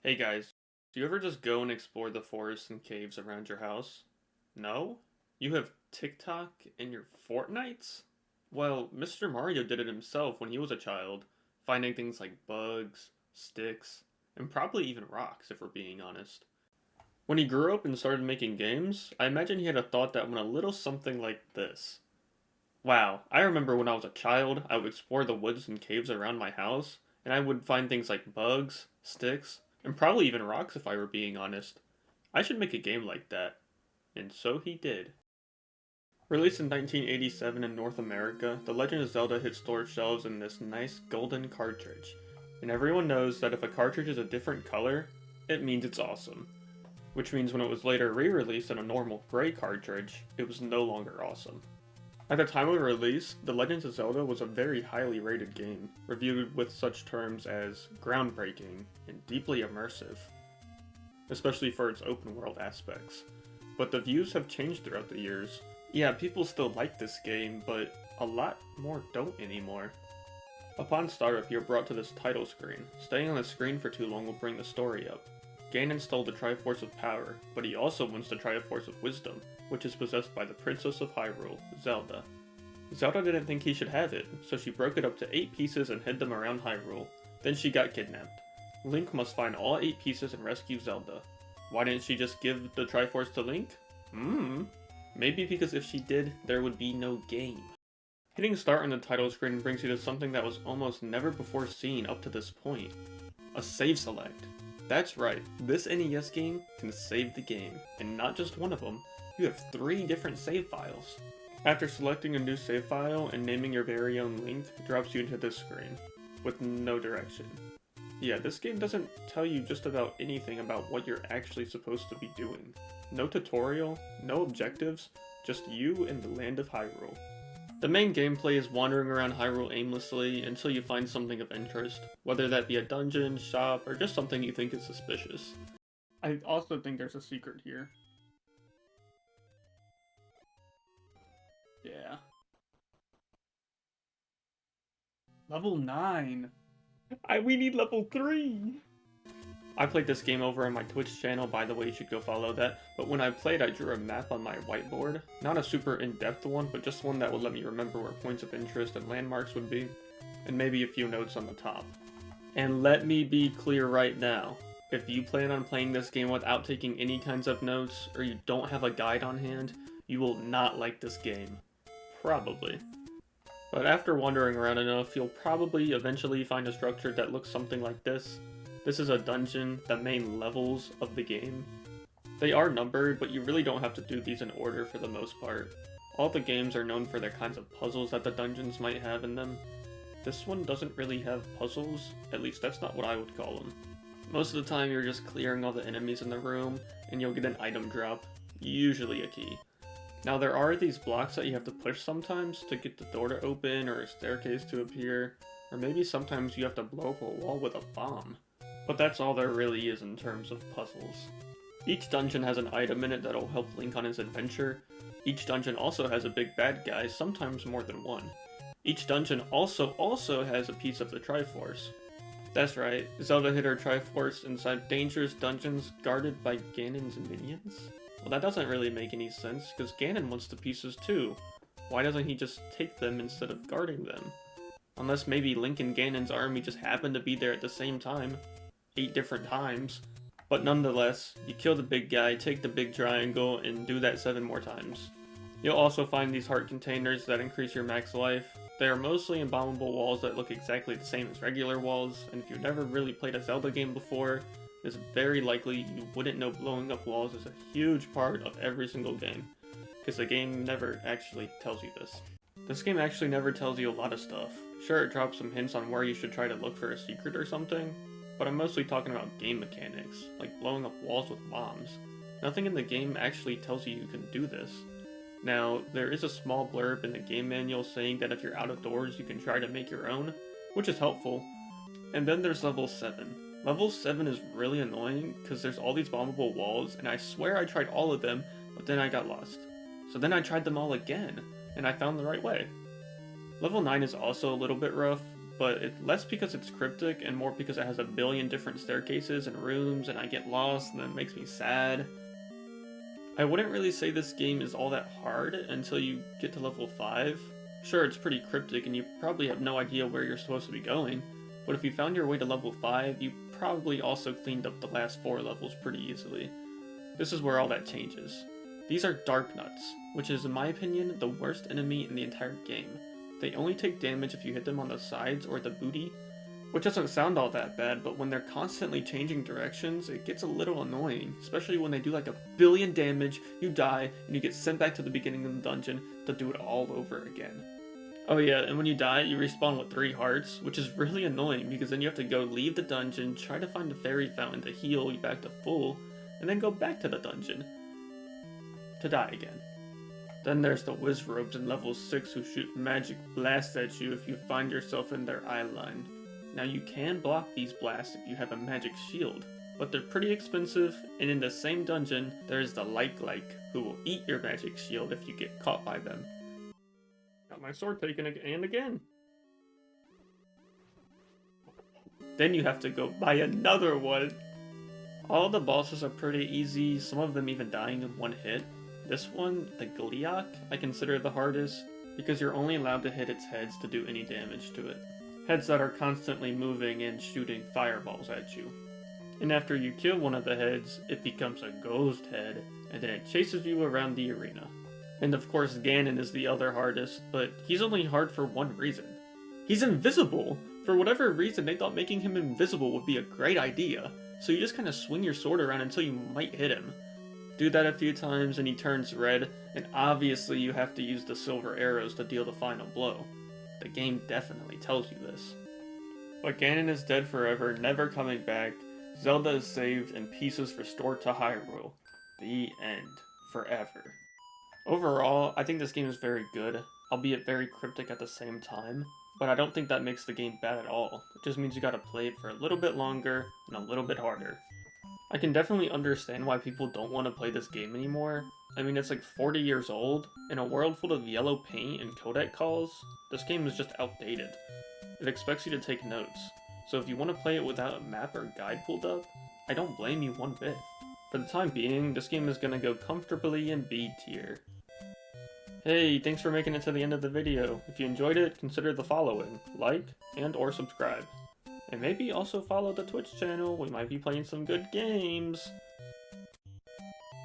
Hey guys, do you ever just go and explore the forests and caves around your house? No? You have TikTok in your Fortnites? Well, Mr. Mario did it himself when he was a child, finding things like bugs, sticks, and probably even rocks if we're being honest. When he grew up and started making games, I imagine he had a thought that went a little something like this. Wow, I remember when I was a child, I would explore the woods and caves around my house, and I would find things like bugs, sticks, and probably even rocks if I were being honest. I should make a game like that. And so he did. Released in 1987 in North America, The Legend of Zelda hit store shelves in this nice golden cartridge. And everyone knows that if a cartridge is a different color, it means it's awesome. Which means when it was later re-released in a normal gray cartridge, it was no longer awesome. At the time of release, The Legend of Zelda was a very highly rated game, reviewed with such terms as groundbreaking and deeply immersive, especially for its open world aspects. But the views have changed throughout the years. Yeah, people still like this game, but a lot more don't anymore. Upon startup, you're brought to this title screen. Staying on the screen for too long will bring the story up. Ganon stole the Triforce of Power, but he also wants the Triforce of Wisdom, which is possessed by the Princess of Hyrule, Zelda. Zelda didn't think he should have it, so she broke it up to 8 pieces and hid them around Hyrule. Then she got kidnapped. Link must find all 8 pieces and rescue Zelda. Why didn't she just give the Triforce to Link? Maybe because if she did, there would be no game. Hitting start on the title screen brings you to something that was almost never before seen up to this point. A save select. That's right, this NES game can save the game, and not just one of them, you have 3 different save files. After selecting a new save file and naming your very own Link, it drops you into this screen, with no direction. Yeah, this game doesn't tell you just about anything about what you're actually supposed to be doing. No tutorial, no objectives, just you in the land of Hyrule. The main gameplay is wandering around Hyrule aimlessly until you find something of interest, whether that be a dungeon, shop, or just something you think is suspicious. I also think there's a secret here. Yeah. Level 9! We need level 3! I played this game over on my Twitch channel, by the way, you should go follow that, but when I played I drew a map on my whiteboard. Not a super in-depth one, but just one that would let me remember where points of interest and landmarks would be, and maybe a few notes on the top. And let me be clear right now, if you plan on playing this game without taking any kinds of notes, or you don't have a guide on hand, you will not like this game. Probably. But after wandering around enough, you'll probably eventually find a structure that looks something like this. This is a dungeon, the main levels of the game. They are numbered, but you really don't have to do these in order for the most part. All the games are known for their kinds of puzzles that the dungeons might have in them. This one doesn't really have puzzles, at least that's not what I would call them. Most of the time you're just clearing all the enemies in the room, and you'll get an item drop, usually a key. Now there are these blocks that you have to push sometimes to get the door to open or a staircase to appear, or maybe sometimes you have to blow up a wall with a bomb. But that's all there really is in terms of puzzles. Each dungeon has an item in it that'll help Link on his adventure. Each dungeon also has a big bad guy, sometimes more than one. Each dungeon also has a piece of the Triforce. That's right, Zelda hid her Triforce inside dangerous dungeons guarded by Ganon's minions? Well, that doesn't really make any sense, because Ganon wants the pieces too. Why doesn't he just take them instead of guarding them? Unless maybe Link and Ganon's army just happened to be there at the same time. 8 different times. But nonetheless, you kill the big guy, take the big triangle, and do that 7 more times. You'll also find these heart containers that increase your max life. They are mostly embalmable walls that look exactly the same as regular walls, and if you've never really played a Zelda game before, it's very likely you wouldn't know blowing up walls is a huge part of every single game, because the game never actually tells you this. This game actually never tells you a lot of stuff. Sure, it drops some hints on where you should try to look for a secret or something, but I'm mostly talking about game mechanics, like blowing up walls with bombs. Nothing in the game actually tells you you can do this. Now, there is a small blurb in the game manual saying that if you're out of doors you can try to make your own, which is helpful. And then there's level 7. Level 7 is really annoying because there's all these bombable walls, and I swear I tried all of them, but then I got lost. So then I tried them all again, and I found the right way. Level 9 is also a little bit rough. but less because it's cryptic and more because it has a billion different staircases and rooms and I get lost and that makes me sad. I wouldn't really say this game is all that hard until you get to level 5. Sure, it's pretty cryptic and you probably have no idea where you're supposed to be going, but if you found your way to level 5, you probably also cleaned up the last 4 levels pretty easily. This is where all that changes. These are Dark Nuts, which is in my opinion the worst enemy in the entire game. They only take damage if you hit them on the sides or the booty, which doesn't sound all that bad, but when they're constantly changing directions, it gets a little annoying, especially when they do like a billion damage, you die, and you get sent back to the beginning of the dungeon to do it all over again. Oh yeah, and when you die, you respawn with 3 hearts, which is really annoying because then you have to go leave the dungeon, try to find the fairy fountain to heal you back to full, and then go back to the dungeon to die again. Then there's the Wizrobes in level 6 who shoot magic blasts at you if you find yourself in their eye line. Now you can block these blasts if you have a magic shield, but they're pretty expensive, and in the same dungeon, there's the Like who will eat your magic shield if you get caught by them. Got my sword taken and again. Then you have to go buy another one. All the bosses are pretty easy, some of them even dying in one hit. This one, the Gliok, I consider the hardest, because you're only allowed to hit its heads to do any damage to it. Heads that are constantly moving and shooting fireballs at you. And after you kill one of the heads, it becomes a ghost head, and then it chases you around the arena. And of course Ganon is the other hardest, but he's only hard for one reason. He's invisible! For whatever reason, they thought making him invisible would be a great idea, so you just kind of swing your sword around until you might hit him. Do that a few times and he turns red, and obviously you have to use the silver arrows to deal the final blow. The game definitely tells you this. But Ganon is dead forever, never coming back, Zelda is saved, and peace is restored to Hyrule. The end. Forever. Overall, I think this game is very good, albeit very cryptic at the same time, but I don't think that makes the game bad at all. It just means you gotta play it for a little bit longer and a little bit harder. I can definitely understand why people don't want to play this game anymore. I mean, it's like 40 years old. In a world full of yellow paint and codec calls, this game is just outdated. It expects you to take notes, so if you want to play it without a map or guide pulled up, I don't blame you one bit. For the time being, this game is gonna go comfortably in B tier. Hey, thanks for making it to the end of the video. If you enjoyed it, consider the following: like and or subscribe. And maybe also follow the Twitch channel, we might be playing some good games.